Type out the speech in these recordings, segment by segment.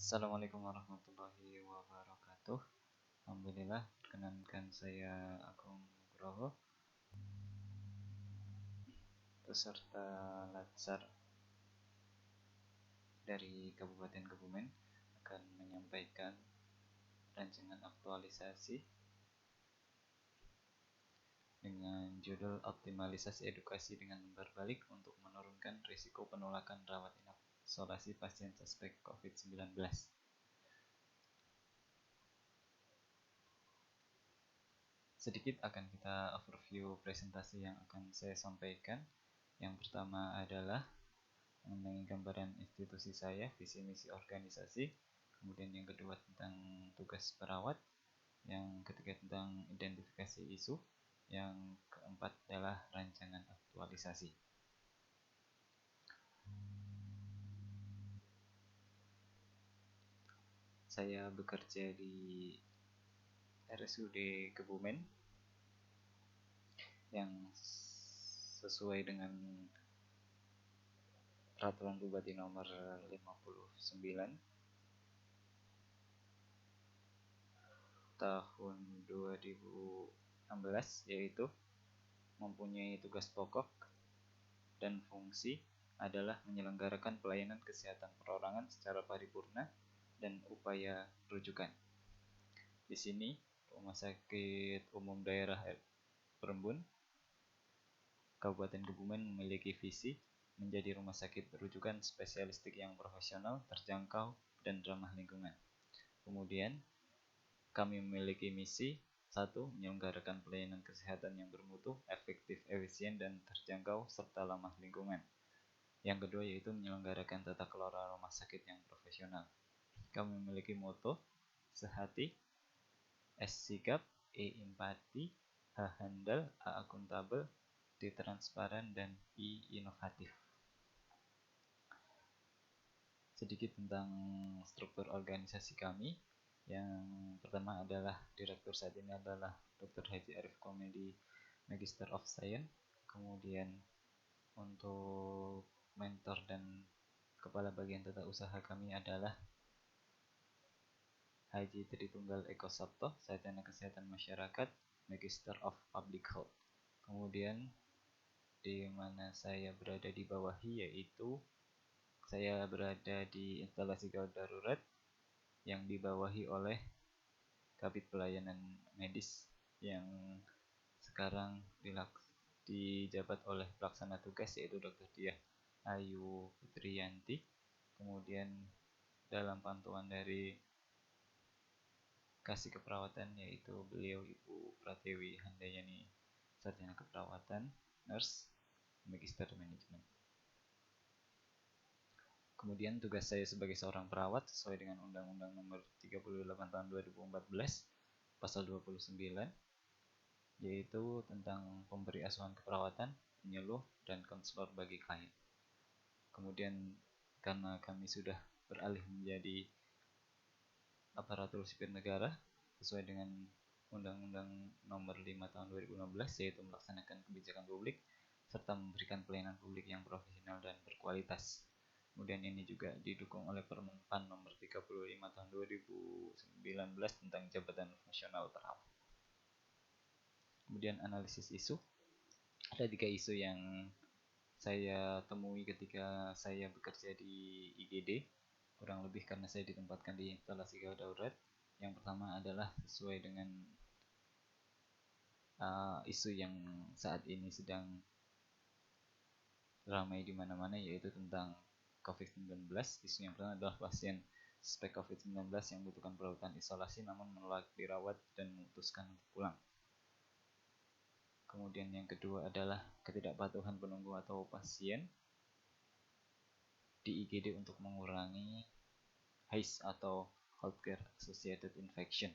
Assalamualaikum warahmatullahi wabarakatuh. Alhamdulillah, perkenankan saya Agung Nugroho, peserta Latsar dari Kabupaten Kebumen, akan menyampaikan rancangan aktualisasi dengan judul Optimalisasi Edukasi dengan Lembar Balik untuk menurunkan risiko penolakan rawat inap isolasi pasien suspek COVID-19. Sedikit akan kita overview presentasi yang akan saya sampaikan. Yang pertama adalah mengenai gambaran institusi saya, visi misi organisasi. Kemudian yang kedua tentang tugas perawat. Yang ketiga tentang identifikasi isu. Yang keempat adalah rancangan aktualisasi. Saya bekerja di RSUD Kebumen yang sesuai dengan Peraturan Bupati Nomor 59 Tahun 2016, yaitu mempunyai tugas pokok dan fungsi adalah menyelenggarakan pelayanan kesehatan perorangan secara paripurna dan upaya rujukan. Di sini Rumah Sakit Umum Daerah Perembun Kabupaten Kebumen memiliki visi menjadi rumah sakit rujukan spesialistik yang profesional, terjangkau, dan ramah lingkungan. Kemudian kami memiliki misi 1. Menyelenggarakan pelayanan kesehatan yang bermutu, efektif, efisien, dan terjangkau, serta ramah lingkungan. Yang kedua yaitu menyelenggarakan tata kelola rumah sakit yang profesional. Kami memiliki moto sehati, S sigap, E empati, H handal, A akuntabel, D transparan, dan I inovatif. Sedikit tentang struktur organisasi kami. Yang pertama adalah direktur saat ini adalah Dr. Haji Arif Komedi, Magister of Science. Kemudian untuk mentor dan kepala bagian tata usaha kami adalah Haji Tritunggal Eko Sabto, Sarjana Kesehatan Masyarakat, Magister of Public Health. Kemudian di mana saya berada di bawahi, yaitu saya berada di instalasi gawat darurat yang dibawahi oleh Kabid Pelayanan Medis yang sekarang dijabat oleh pelaksana tugas, yaitu Dr. Diah Ayu Fitriyanti. Kemudian dalam pantauan dari Kasih Keperawatan, yaitu beliau Ibu Pratewi Handayani, Sarjana Keperawatan, Nurse, Magister Manajemen. Kemudian tugas saya sebagai seorang perawat sesuai dengan Undang-Undang Nomor 38 Tahun 2014 Pasal 29, yaitu tentang pemberi asuhan keperawatan, penyuluh, dan konselor bagi klien. Kemudian karena kami sudah beralih menjadi aparatur sipil negara sesuai dengan Undang-Undang Nomor 5 Tahun 2016, yaitu melaksanakan kebijakan publik serta memberikan pelayanan publik yang profesional dan berkualitas. Kemudian ini juga didukung oleh Permenpan Nomor 35 Tahun 2019 tentang Jabatan Fungsional Perawat. Kemudian analisis isu. Ada 3 isu yang saya temui ketika saya bekerja di IGD, kurang lebih karena saya ditempatkan di instalasi gawat darurat. Yang pertama adalah sesuai dengan isu yang saat ini sedang ramai di mana-mana, yaitu tentang COVID-19. Isu yang pertama adalah pasien suspek COVID-19 yang membutuhkan perawatan isolasi namun menolak dirawat dan memutuskan untuk pulang. Kemudian yang kedua adalah ketidakpatuhan penunggu atau pasien di IGD untuk mengurangi HAIS atau Healthcare Associated Infection,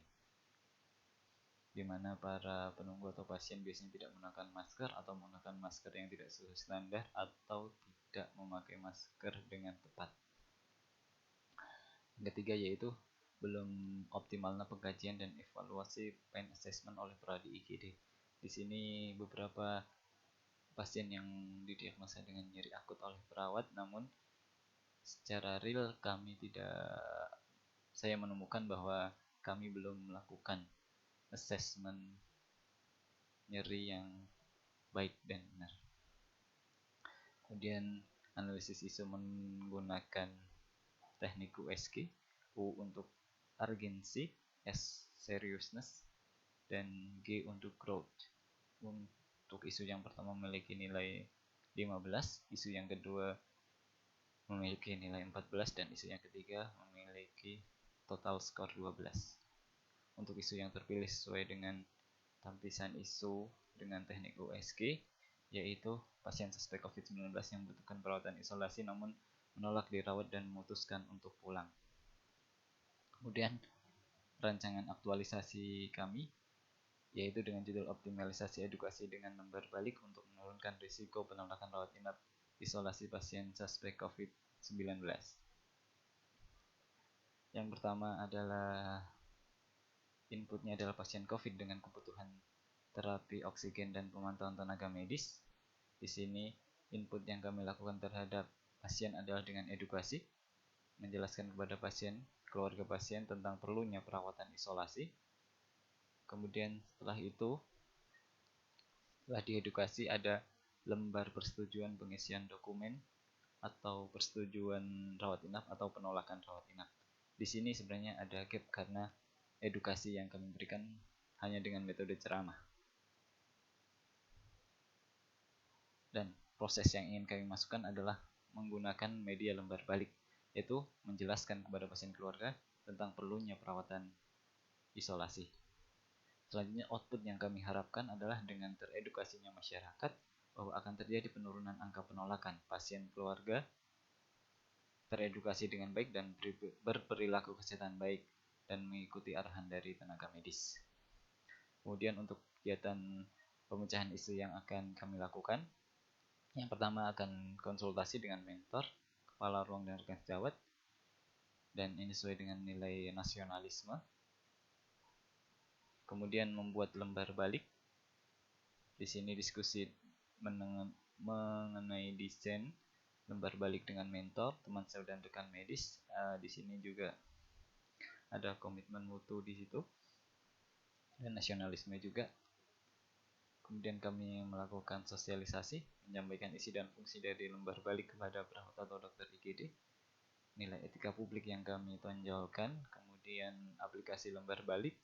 di mana para penunggu atau pasien biasanya tidak menggunakan masker atau menggunakan masker yang tidak sesuai standar atau tidak memakai masker dengan tepat. Yang ketiga yaitu belum optimalnya pengkajian dan evaluasi pain assessment oleh perawat di IGD. Di sini beberapa pasien yang didiagnosa dengan nyeri akut oleh perawat, namun secara real kami tidak saya menemukan bahwa kami belum melakukan assessment nyeri yang baik dan benar. Kemudian analisis isu menggunakan teknik USG, U untuk urgency, S seriousness, dan G untuk growth. Untuk isu yang pertama memiliki nilai 15, isu yang kedua memiliki nilai 14, dan isu yang ketiga memiliki total skor 12. Untuk isu yang terpilih sesuai dengan tampisan isu dengan teknik USG, yaitu pasien suspek COVID-19 yang membutuhkan perawatan isolasi namun menolak dirawat dan memutuskan untuk pulang. Kemudian rancangan aktualisasi kami yaitu dengan judul optimalisasi edukasi dengan lembar balik untuk menurunkan risiko penolakan rawat inap isolasi pasien suspek COVID-19. Yang pertama adalah inputnya adalah pasien COVID dengan kebutuhan terapi oksigen dan pemantauan tenaga medis. Di sini input yang kami lakukan terhadap pasien adalah dengan edukasi, menjelaskan kepada pasien, keluarga pasien tentang perlunya perawatan isolasi. Kemudian setelah itu, setelah diedukasi ada lembar persetujuan pengisian dokumen atau persetujuan rawat inap atau penolakan rawat inap. Di sini sebenarnya ada gap karena edukasi yang kami berikan hanya dengan metode ceramah. Dan proses yang ingin kami masukkan adalah menggunakan media lembar balik, yaitu menjelaskan kepada pasien keluarga tentang perlunya perawatan isolasi. Selanjutnya output yang kami harapkan adalah dengan teredukasinya masyarakat bahwa akan terjadi penurunan angka penolakan, pasien keluarga teredukasi dengan baik dan berperilaku kesehatan baik dan mengikuti arahan dari tenaga medis. Kemudian untuk kegiatan pemecahan isu yang akan kami lakukan, yang pertama akan konsultasi dengan mentor, kepala ruang dan rekan sejawat, dan ini sesuai dengan nilai nasionalisme. Kemudian membuat lembar balik. Di sini diskusi mengenai desain lembar balik dengan mentor, teman sejawat dan rekan medis. Di sini juga ada komitmen mutu di situ dan nasionalisme juga. Kemudian kami melakukan sosialisasi, menyampaikan isi dan fungsi dari lembar balik kepada perawat atau dokter IGD, nilai etika publik yang kami tonjolkan, kemudian aplikasi lembar balik,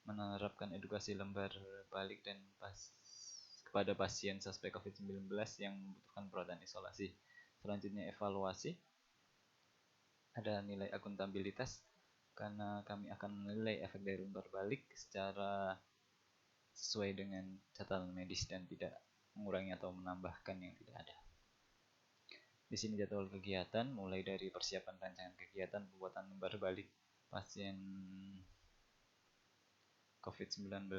menerapkan edukasi lembar balik dan kepada pasien suspek COVID-19 yang membutuhkan perawatan isolasi. Selanjutnya evaluasi, ada nilai akuntabilitas karena kami akan menilai efek dari lembar balik secara sesuai dengan catatan medis dan tidak mengurangi atau menambahkan yang tidak ada. Di sini jadwal kegiatan mulai dari persiapan rancangan kegiatan pembuatan lembar balik pasien COVID-19.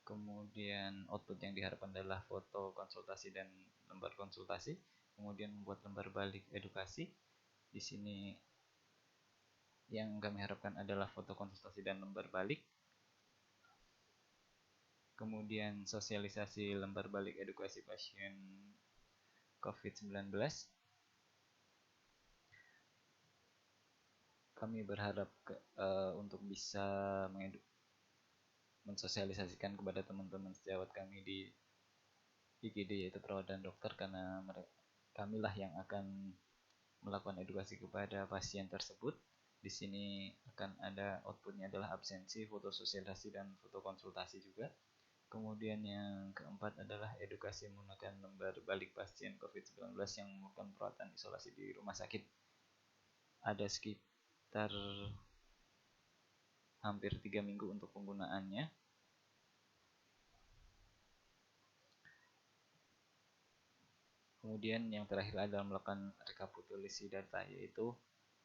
Kemudian output yang diharapkan adalah foto konsultasi dan lembar konsultasi. Kemudian membuat lembar balik edukasi. Di sini yang kami harapkan adalah foto konsultasi dan lembar balik. Kemudian sosialisasi lembar balik edukasi pasien COVID-19. Kami berharap untuk bisa mensosialisasikan kepada teman-teman sejawat kami di IGD yaitu perawat dan dokter, karena kamilah yang akan melakukan edukasi kepada pasien tersebut. Di sini akan ada outputnya adalah absensi, foto sosialisasi, dan foto konsultasi juga. Kemudian yang keempat adalah edukasi menggunakan lembar balik pasien COVID-19 yang memerlukan perawatan isolasi di rumah sakit. Ada sekitar hampir 3 minggu untuk penggunaannya. Kemudian yang terakhir adalah melakukan rekapitulasi data, yaitu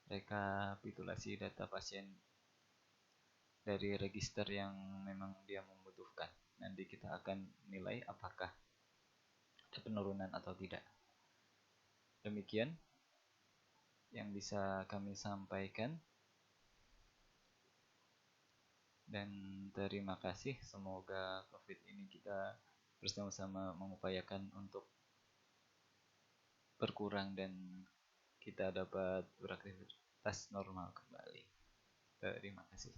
rekapitulasi data pasien dari register yang memang dia membutuhkan. Nanti kita akan nilai apakah ada penurunan atau tidak. Demikian yang bisa kami sampaikan. Dan terima kasih. Semoga COVID ini kita bersama-sama mengupayakan untuk berkurang dan kita dapat beraktivitas normal kembali. Terima kasih.